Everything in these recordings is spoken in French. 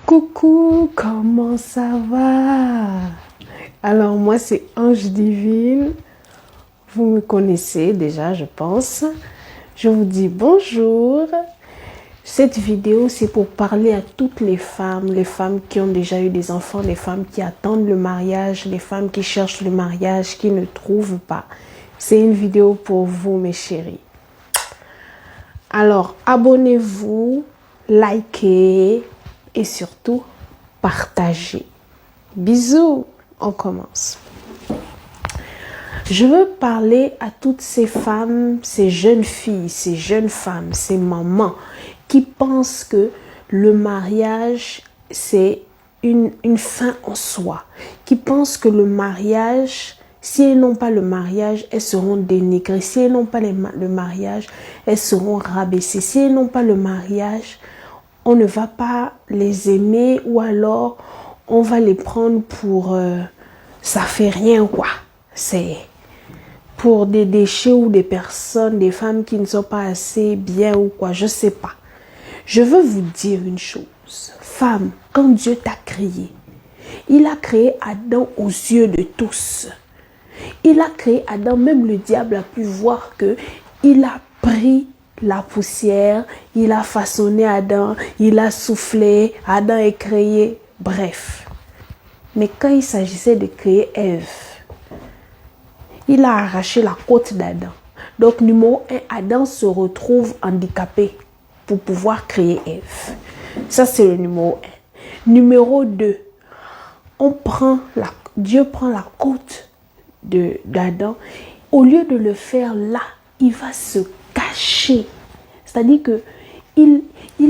Coucou, comment ça va? Alors moi c'est Ange Divine, vous me connaissez déjà je pense. Je vous dis bonjour. Cette vidéo c'est pour parler à toutes les femmes qui ont déjà eu des enfants, les femmes qui attendent le mariage, les femmes qui cherchent le mariage, qui ne trouvent pas. C'est une vidéo pour vous mes chéris. Alors abonnez-vous, likez et surtout partagez. Bisous, on commence. Je veux parler à toutes ces femmes, ces jeunes filles, ces jeunes femmes, ces mamans qui pensent que le mariage c'est une fin en soi, qui pensent que le mariage, si elles n'ont pas le mariage, elles seront dénigrées, si elles n'ont pas le mariage, elles seront rabaissées, si elles n'ont pas le mariage, on ne va pas les aimer ou alors on va les prendre pour ça fait rien quoi. C'est pour des déchets ou des personnes, des femmes qui ne sont pas assez bien ou quoi, je sais pas. Je veux vous dire une chose. Femme, quand Dieu t'a créé, il a créé Adam aux yeux de tous. Il a créé Adam, même le diable a pu voir que il a pris la poussière, il a façonné Adam, il a soufflé, Adam est créé, bref. Mais quand il s'agissait de créer Ève, il a arraché la côte d'Adam. Donc numéro 1, Adam se retrouve handicapé pour pouvoir créer Ève. Ça c'est le numéro 1. Numéro 2, Dieu prend la côte d'Adam. Au lieu de le faire là, il va se cacher. C'est-à-dire que il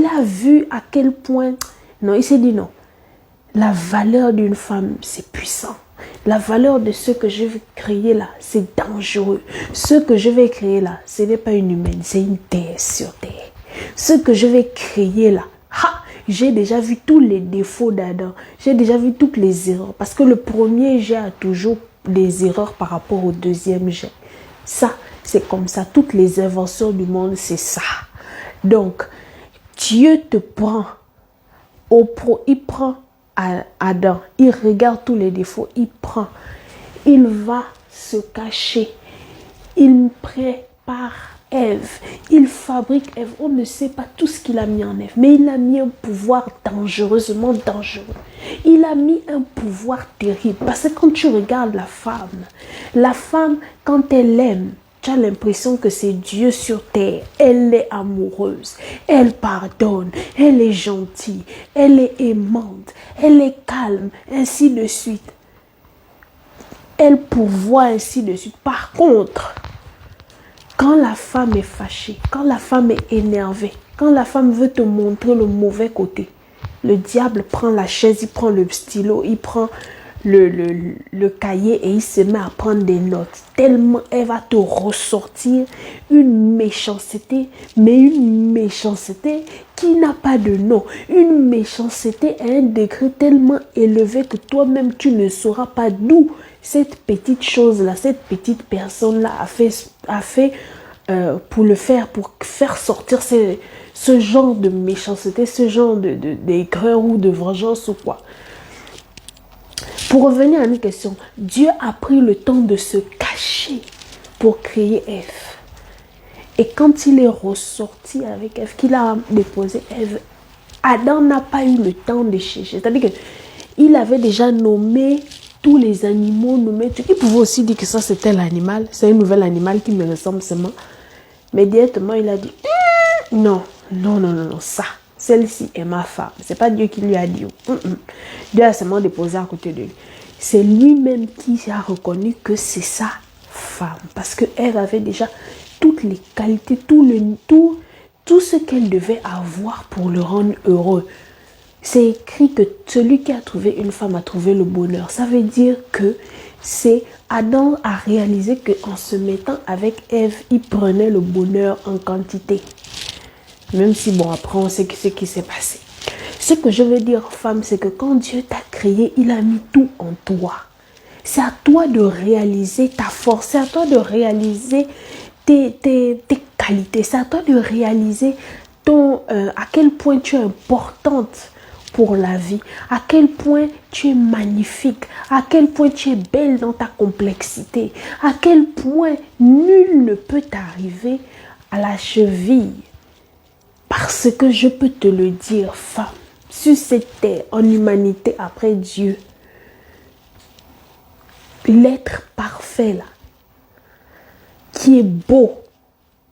a vu à quel point, non, il s'est dit non, la valeur d'une femme, c'est puissant. La valeur de ce que je vais créer là, c'est dangereux. Ce que je vais créer là, ce n'est pas une humaine, c'est une déesse sur terre. Ce que je vais créer là, j'ai déjà vu tous les défauts d'Adam. J'ai déjà vu toutes les erreurs. Parce que le premier jet a toujours des erreurs par rapport au deuxième jet. Ça, c'est comme ça. Toutes les inventions du monde, c'est ça. Donc, Dieu te prend il prend Adam, il regarde tous les défauts, il va se cacher, il prépare Ève, il fabrique Ève, on ne sait pas tout ce qu'il a mis en Ève, mais il a mis un pouvoir dangereusement dangereux, il a mis un pouvoir terrible, parce que quand tu regardes la femme quand elle aime, tu as l'impression que c'est Dieu sur terre. Elle est amoureuse, elle pardonne, elle est gentille, elle est aimante, elle est calme, ainsi de suite. Elle pourvoit ainsi de suite. Par contre, quand la femme est fâchée, quand la femme est énervée, quand la femme veut te montrer le mauvais côté, le diable prend la chaise, il prend le stylo, il prend le cahier et il se met à prendre des notes. Tellement elle va te ressortir une méchanceté, mais une méchanceté qui n'a pas de nom. Une méchanceté à un degré tellement élevé que toi-même tu ne sauras pas d'où cette petite chose-là, cette petite personne-là a fait pour faire sortir ce genre de méchanceté, ce genre d'aigreur ou de vengeance ou quoi. Pour revenir à une question, Dieu a pris le temps de se cacher pour créer Ève. Et quand il est ressorti avec Ève, qu'il a déposé Ève, Adam n'a pas eu le temps de chercher. C'est-à-dire qu'il avait déjà nommé tous les animaux, il pouvait aussi dire que ça c'était l'animal, c'est un nouvel animal qui me ressemble seulement. Mais directement il a dit, non, ça. Celle-ci est ma femme. C'est pas Dieu qui lui a dit. Dieu a seulement déposé à côté de lui. C'est lui-même qui a reconnu que c'est sa femme. Parce qu'elle avait déjà toutes les qualités, tout ce qu'elle devait avoir pour le rendre heureux. C'est écrit que celui qui a trouvé une femme a trouvé le bonheur. Ça veut dire que c'est Adam a réalisé qu'en se mettant avec Ève, il prenait le bonheur en quantité. Même si, bon, après, on sait ce qui s'est passé. Ce que je veux dire, femme, c'est que quand Dieu t'a créé, il a mis tout en toi. C'est à toi de réaliser ta force. C'est à toi de réaliser tes qualités. C'est à toi de réaliser à quel point tu es importante pour la vie, à quel point tu es magnifique, à quel point tu es belle dans ta complexité, à quel point nul ne peut t'arriver à la cheville. Parce que je peux te le dire, femme, sur cette terre, en humanité après Dieu, l'être parfait là, qui est beau,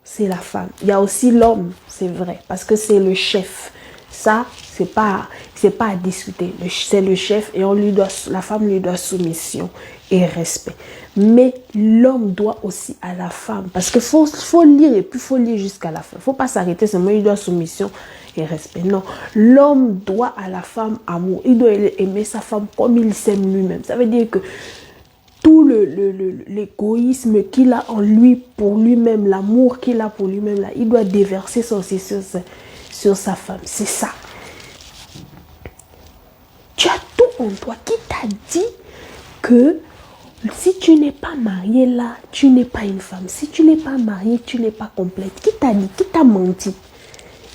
c'est la femme. Il y a aussi l'homme, c'est vrai, parce que c'est le chef. Ça, c'est pas à discuter. C'est le chef et la femme lui doit soumission et respect. Mais l'homme doit aussi à la femme. Parce qu'il faut lire et puis il faut lire jusqu'à la fin. Il ne faut pas s'arrêter seulement, il doit soumission et respect. Non, l'homme doit à la femme amour. Il doit aimer sa femme comme il s'aime lui-même. Ça veut dire que tout l'égoïsme qu'il a en lui pour lui-même, l'amour qu'il a pour lui-même, là, il doit déverser ça aussi sur sa femme. C'est ça. Tu as tout en toi. Qui t'a dit que si tu n'es pas mariée là, tu n'es pas une femme. Si tu n'es pas mariée, tu n'es pas complète. Qui t'a dit? Qui t'a menti?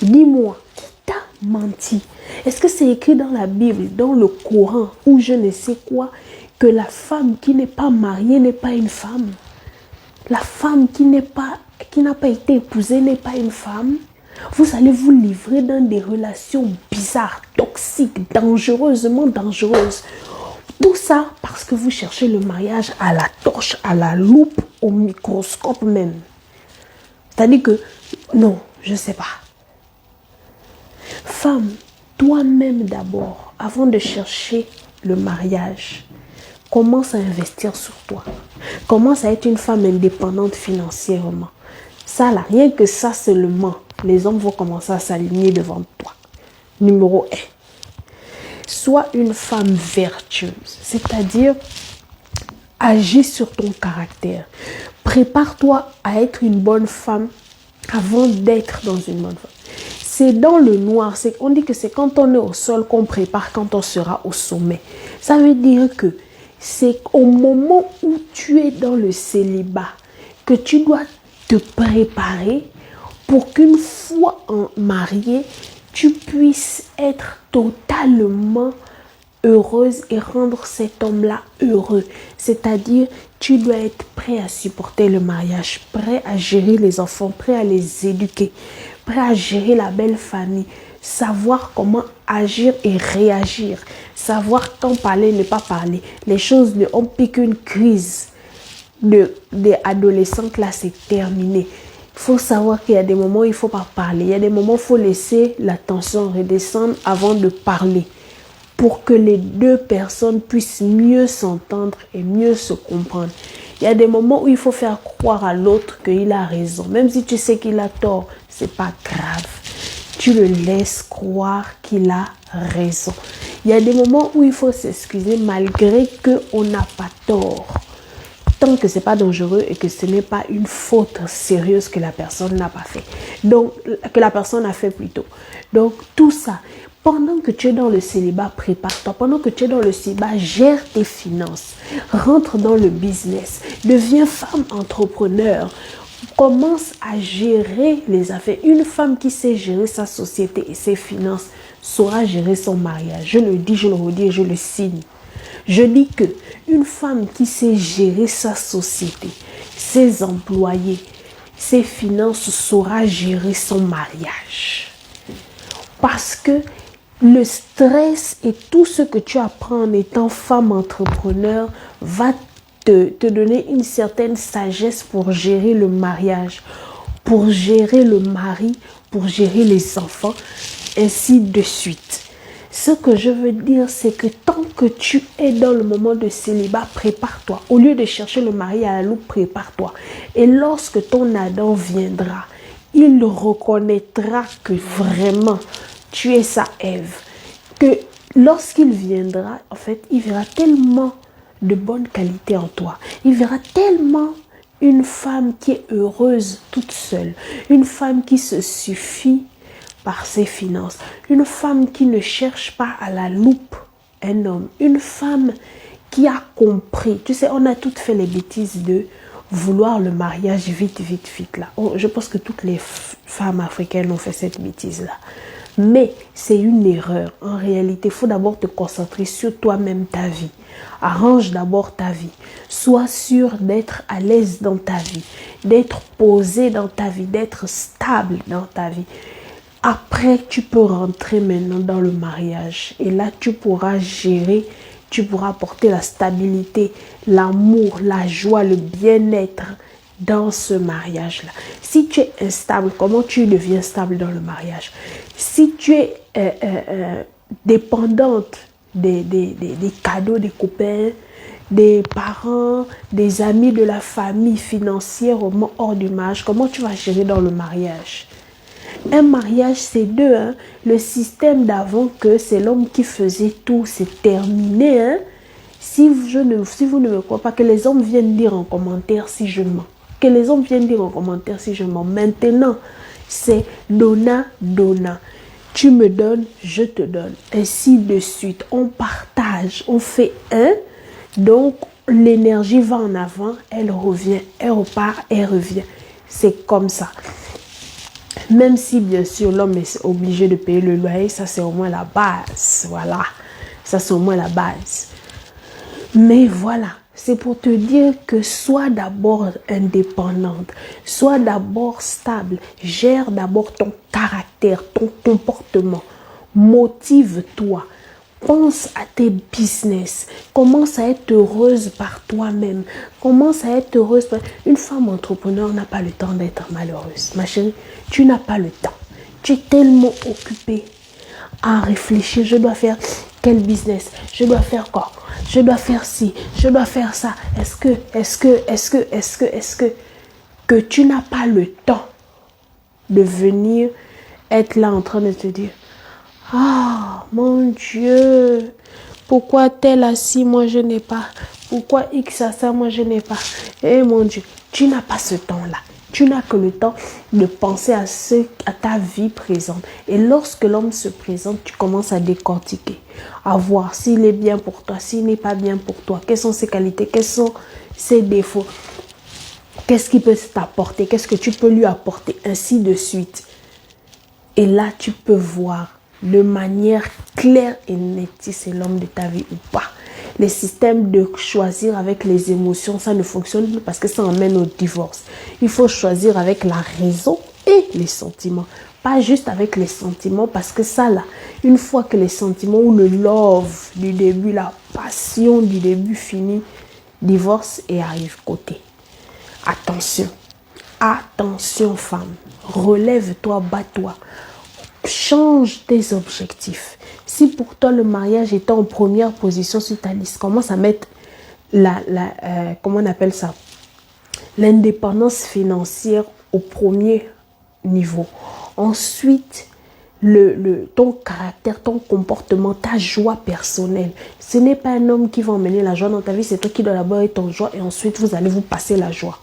Dis-moi, qui t'a menti? Est-ce que c'est écrit dans la Bible, dans le Coran, ou je ne sais quoi, que la femme qui n'est pas mariée n'est pas une femme? La femme qui n'a pas été épousée n'est pas une femme? Vous allez vous livrer dans des relations bizarres, toxiques, dangereusement dangereuses. Tout ça parce que vous cherchez le mariage à la torche, à la loupe, au microscope même. C'est-à-dire que, non, je ne sais pas. Femme, toi-même d'abord, avant de chercher le mariage, commence à investir sur toi. Commence à être une femme indépendante financièrement. Ça, là, rien que ça seulement, les hommes vont commencer à s'aligner devant toi. Numéro 1. Sois une femme vertueuse, c'est-à-dire agis sur ton caractère. Prépare-toi à être une bonne femme avant d'être dans une bonne femme. C'est dans le noir, on dit que c'est quand on est au sol qu'on prépare quand on sera au sommet. Ça veut dire que c'est au moment où tu es dans le célibat que tu dois te préparer pour qu'une fois mariée, tu puisses être totalement heureuse et rendre cet homme-là heureux. C'est-à-dire, tu dois être prêt à supporter le mariage, prêt à gérer les enfants, prêt à les éduquer, prêt à gérer la belle famille, savoir comment agir et réagir, savoir quand parler, ne pas parler. Les choses, on pique une crise des adolescentes, là, c'est terminé. Il faut savoir qu'il y a des moments où il ne faut pas parler. Il y a des moments où il faut laisser la tension redescendre avant de parler, pour que les deux personnes puissent mieux s'entendre et mieux se comprendre. Il y a des moments où il faut faire croire à l'autre qu'il a raison. Même si tu sais qu'il a tort, ce n'est pas grave. Tu le laisses croire qu'il a raison. Il y a des moments où il faut s'excuser malgré qu'on n'a pas tort. Tant que ce n'est pas dangereux et que ce n'est pas une faute sérieuse que la personne n'a pas fait. Donc, que la personne a fait plutôt. Donc, tout ça. Pendant que tu es dans le célibat, prépare-toi. Pendant que tu es dans le célibat, gère tes finances. Rentre dans le business. Deviens femme entrepreneur. Commence à gérer les affaires. Une femme qui sait gérer sa société et ses finances saura gérer son mariage. Je le dis, je le redis et je le signe. Je dis que une femme qui sait gérer sa société, ses employés, ses finances saura gérer son mariage. Parce que le stress et tout ce que tu apprends en étant femme entrepreneur va te donner une certaine sagesse pour gérer le mariage, pour gérer le mari, pour gérer les enfants, ainsi de suite. Ce que je veux dire, c'est que tant que tu es dans le moment de célibat, prépare-toi. Au lieu de chercher le mari à la loupe, prépare-toi. Et lorsque ton Adam viendra, il reconnaîtra que vraiment tu es sa Ève. Que lorsqu'il viendra, en fait, il verra tellement de bonnes qualités en toi. Il verra tellement une femme qui est heureuse toute seule. Une femme qui se suffit par ses finances. Une femme qui ne cherche pas à la loupe un homme. Une femme qui a compris. Tu sais, on a toutes fait les bêtises de vouloir le mariage vite, vite, vite. Là. Je pense que toutes les femmes africaines ont fait cette bêtise-là. Mais c'est une erreur. En réalité, il faut d'abord te concentrer sur toi-même, ta vie. Arrange d'abord ta vie. Sois sûr d'être à l'aise dans ta vie, d'être posé dans ta vie, d'être stable dans ta vie. Après, tu peux rentrer maintenant dans le mariage. Et là, tu pourras gérer, tu pourras apporter la stabilité, l'amour, la joie, le bien-être dans ce mariage-là. Si tu es instable, comment tu deviens stable dans le mariage? Si tu es dépendante des cadeaux des copains, des parents, des amis de la famille financièrement hors du mariage, comment tu vas gérer dans le mariage? Un mariage, c'est deux. Hein? Le système d'avant que c'est l'homme qui faisait tout, c'est terminé. Hein? Si vous ne me croyez pas, que les hommes viennent dire en commentaire si je mens. Que les hommes viennent dire en commentaire si je mens. Maintenant, c'est donna, donna. Tu me donnes, je te donne. Ainsi de suite. On partage, on fait un. Donc, l'énergie va en avant, elle revient, elle repart, elle revient. C'est comme ça. Même si, bien sûr, l'homme est obligé de payer le loyer, ça c'est au moins la base. Voilà. Ça c'est au moins la base. Mais voilà. C'est pour te dire que sois d'abord indépendante. Sois d'abord stable. Gère d'abord ton caractère, ton comportement. Motive-toi. Pense à tes business. Commence à être heureuse par toi-même. Commence à être heureuse. Une femme entrepreneur n'a pas le temps d'être malheureuse. Ma chérie, tu n'as pas le temps. Tu es tellement occupée à réfléchir. Je dois faire quel business? Je dois faire quoi? Je dois faire ci. Je dois faire ça. Est-ce que tu n'as pas le temps de venir être là en train de te dire: ah, mon Dieu, pourquoi tel a ci, moi je n'ai pas. Pourquoi X a ça, moi je n'ai pas. Eh mon Dieu, tu n'as pas ce temps-là. Tu n'as que le temps de penser à ta vie présente. Et lorsque l'homme se présente, tu commences à décortiquer, à voir s'il est bien pour toi, s'il n'est pas bien pour toi, quelles sont ses qualités, quels sont ses défauts, qu'est-ce qu'il peut t'apporter, qu'est-ce que tu peux lui apporter, ainsi de suite. Et là, tu peux voir de manière claire et nette si c'est l'homme de ta vie ou pas. Les systèmes de choisir avec les émotions, ça ne fonctionne plus parce que ça emmène au divorce. Il faut choisir avec la raison et les sentiments. Pas juste avec les sentiments, parce que ça là, une fois que les sentiments ou le love du début, la passion du début finit, divorce et arrive côté. Attention, attention femme, relève-toi, bats-toi. Change tes objectifs. Si pour toi le mariage était en première position sur ta liste, commence à mettre comment on appelle ça, l'indépendance financière au premier niveau. Ensuite, ton caractère, ton comportement, ta joie personnelle. Ce n'est pas un homme qui va emmener la joie dans ta vie, c'est toi qui dois d'abord être en joie et ensuite vous allez vous passer la joie.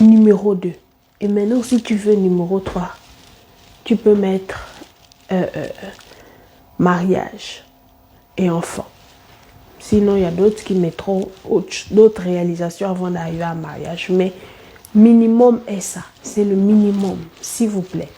Numéro 2. Et maintenant, si tu veux numéro 3, tu peux mettre mariage et enfant. Sinon, il y a d'autres qui mettront d'autres réalisations avant d'arriver à mariage. Mais minimum est ça. C'est le minimum, s'il vous plaît.